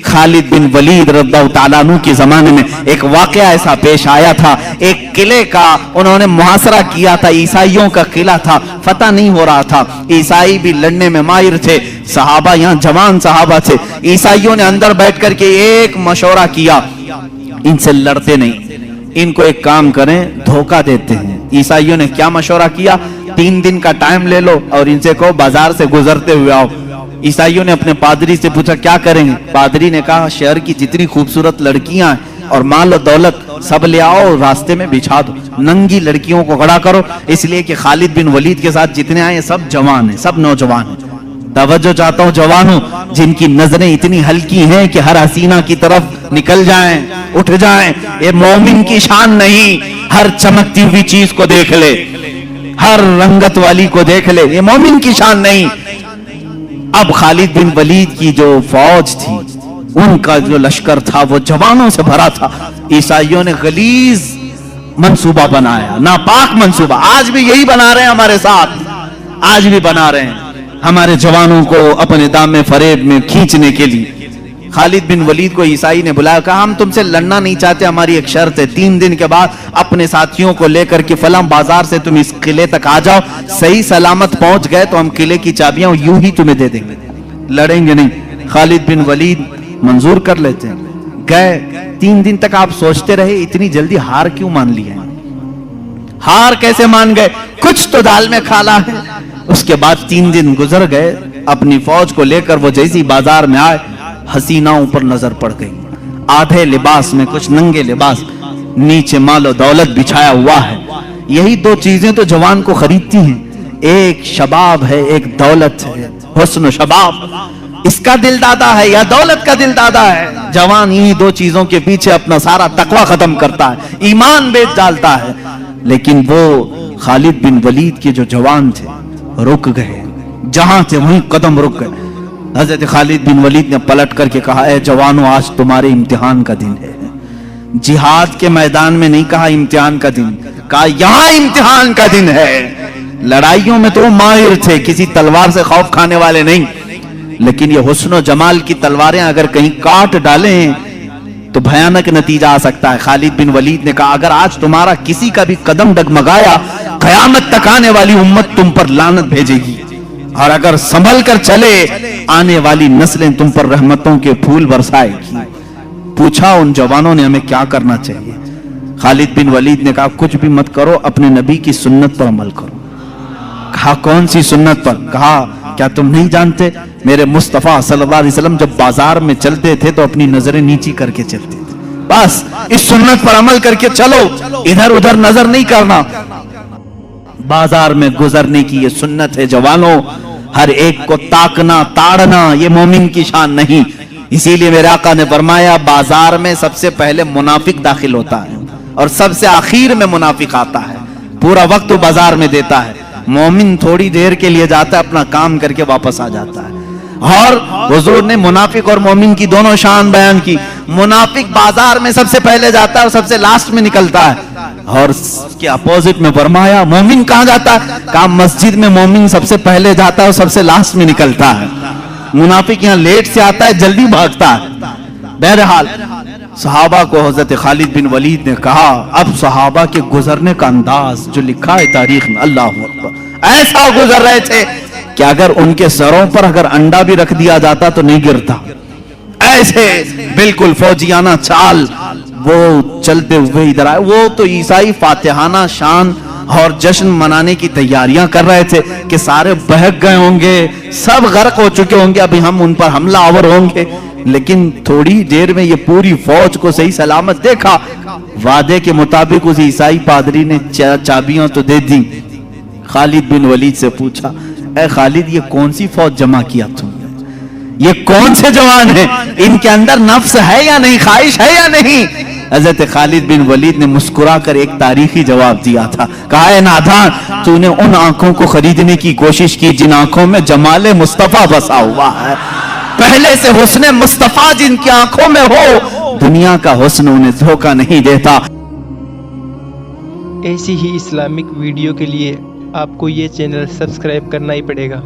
خالد بن ولید رضی اللہ تعالیٰ عنہ کے زمانے میں ایک واقعہ ایسا پیش آیا تھا، ایک قلعے کا انہوں نے محاصرہ کیا تھا، عیسائیوں کا قلعہ تھا، فتح نہیں ہو رہا تھا، عیسائی بھی لڑنے میں ماہر تھے، صحابہ یہاں جوان صحابہ تھے، عیسائیوں نے اندر بیٹھ کر کے ایک مشورہ کیا، ان سے لڑتے نہیں، ان کو ایک کام کریں، دھوکہ دیتے ہیں۔ عیسائیوں نے کیا مشورہ کیا؟ 3 دن کا ٹائم لے لو اور ان سے کہو بازار سے گزرتے ہوئے آؤ۔ عیسائیوں نے اپنے پادری سے پوچھا کیا کریں گے؟ پادری نے کہا شہر کی جتنی خوبصورت لڑکیاں ہیں اور مال و دولت سب لے آؤ، راستے میں بچھا دو، ننگی لڑکیوں کو کھڑا کرو، اس لیے کہ خالد بن ولید کے ساتھ جتنے آئے سب جوان ہیں، سب نوجوان ہیں۔ توجہ چاہتا ہوں جوانوں، جن کی نظریں اتنی ہلکی ہیں کہ ہر حسینہ کی طرف نکل جائیں، اٹھ جائیں، یہ مومن کی شان نہیں۔ ہر چمکتی ہوئی چیز کو دیکھ لے، ہر رنگت والی کو دیکھ لے، یہ مومن کی شان نہیں۔ اب خالد بن ولید کی جو فوج تھی، ان کا جو لشکر تھا وہ جوانوں سے بھرا تھا۔ عیسائیوں نے غلیظ منصوبہ بنایا، ناپاک منصوبہ، آج بھی یہی بنا رہے ہیں ہمارے ساتھ، آج بھی بنا رہے ہیں ہمارے جوانوں کو اپنے دام فریب میں کھینچنے کے لیے۔ خالد بن ولید کو عیسائی نے بلایا، کہا ہم تم سے لڑنا نہیں چاہتے، ہماری ایک شرط ہے، 3 دن کے بعد اپنے ساتھیوں کو لے کر کے فلاں بازار سے تم اس قلعے تک آ جاؤ، صحیح سلامت پہنچ گئے تو ہم قلعے کی چابیاں یوں ہی تمہیں دے دیں گے، لڑیں گے نہیں۔ خالد بن ولید منظور کر لیتے ہیں، گئے 3 دن تک آپ سوچتے رہے اتنی جلدی ہار کیوں مان لی ہے؟ ہار کیسے مان گئے؟ کچھ تو دال میں کھالا ہے۔ اس کے بعد 3 دن گزر گئے، اپنی فوج کو لے کر وہ جیسی بازار میں آئے، حسیناؤں پر نظر پڑ گئی، آدھے لباس میں، کچھ ننگے لباس، نیچے مال و دولت بچھایا ہوا ہے۔ یہی 2 چیزیں تو جوان کو خریدتی ہیں، ایک شباب ہے، ایک دولت ہے، حسن و شباب، اس کا دل دادا ہے یا دولت کا دل دادا ہے؟ جوان انہی 2 چیزوں کے پیچھے اپنا سارا تقوی ختم کرتا ہے، ایمان بیچ ڈالتا ہے۔ لیکن وہ خالد بن ولید کے جو جوان تھے رک گئے، جہاں تھے وہیں قدم رک گئے۔ حضرت خالد بن ولید نے پلٹ کر کے کہا اے جوانوں، آج تمہارے امتحان کا دن ہے۔ جہاد کے میدان میں نہیں کہا امتحان کا دن، کہا یہاں امتحان کا دن ہے۔ لڑائیوں میں تو وہ ماہر تھے، کسی تلوار سے خوف کھانے والے نہیں، لیکن یہ حسن و جمال کی تلواریں اگر کہیں کاٹ ڈالیں تو بھیانک نتیجہ آ سکتا ہے۔ خالد بن ولید نے کہا اگر آج تمہارا کسی کا بھی قدم ڈگمگایا، قیامت تک آنے والی امت تم پر لعنت بھیجے گی، اور اگر سنبھل کر چلے آنے والی نسلیں تم پر رحمتوں کے پھول برسائے گی۔ پوچھا ان جوانوں نے ہمیں کیا کرنا چاہیے؟ خالد بن ولید نے کہا کچھ بھی مت کرو، اپنے نبی کی سنت پر عمل کرو۔ کہا کون سی سنت پر؟ کہا کیا تم نہیں جانتے میرے مصطفیٰ صلی اللہ علیہ وسلم جب بازار میں چلتے تھے تو اپنی نظریں نیچی کر کے چلتے تھے، بس اس سنت پر عمل کر کے چلو، ادھر ادھر نظر نہیں کرنا۔ بازار میں گزرنے کی یہ سنت ہے جوانوں، ہر ایک کو تاکنا تاڑنا یہ مومن کی شان نہیں۔ اسی لیے میرے آقا نے فرمایا بازار میں سب سے پہلے منافق داخل ہوتا ہے اور سب سے آخر میں منافق آتا ہے، پورا وقت وہ بازار میں دیتا ہے۔ مومن تھوڑی دیر کے لیے جاتا ہے، اپنا کام کر کے واپس آ جاتا ہے۔ اور حضور نے منافق اور مومن کی دونوں شان بیان کی۔ منافق بازار میں سب سے پہلے جاتا ہے اور سب سے لاسٹ میں نکلتا ہے، اور اس کے اپوزٹ میں فرمایا مومن کہاں جاتا ہے؟ کہا مسجد میں مومن سب سے پہلے جاتا ہے اور سب سے لاسٹ میں نکلتا ہے۔ منافق یہاں لیٹ سے آتا ہے، جلدی بھاگتا ہے۔ بہرحال صحابہ کو حضرت خالد بن ولید نے کہا، اب صحابہ کے گزرنے کا انداز جو لکھا ہے تاریخ میں، اللہ اکبر، ایسا گزر رہے تھے کہ اگر ان کے سروں پر اگر انڈا بھی رکھ دیا جاتا تو نہیں گرتا، ایسے بالکل فوجیانہ چال وہ چلتے ہوئے ادھر آئے۔ وہ تو عیسائی فاتحانہ شان اور جشن منانے کی تیاریاں کر رہے تھے کہ سارے بہک گئے ہوں گے، سب غرق ہو چکے ہوں گے، ابھی ہم ان پر حملہ آور ہوں گے۔ لیکن تھوڑی دیر میں یہ پوری فوج کو صحیح سلامت دیکھا۔ وعدے کے مطابق اس عیسائی پادری نے چابیاں تو دے دی۔ خالد بن ولید سے پوچھا اے خالد یہ کون سی فوج جمع کیا تم نے؟ یہ کون سے جوان ہیں؟ ان کے اندر نفس ہے یا نہیں، خواہش ہے یا نہیں؟ حضرت خالد بن ولید نے مسکرا کر ایک تاریخی جواب دیا تھا، کہا اے نادان، تو نے ان آنکھوں کو خریدنے کی کوشش کی جن آنکھوں میں جمال مصطفیٰ بسا ہوا ہے۔ پہلے سے حسن مصطفیٰ جن کی آنکھوں میں ہو، دنیا کا حسن انہیں دھوکہ نہیں دیتا۔ ایسی ہی اسلامک ویڈیو کے لیے آپ کو یہ چینل سبسکرائب کرنا ہی پڑے گا۔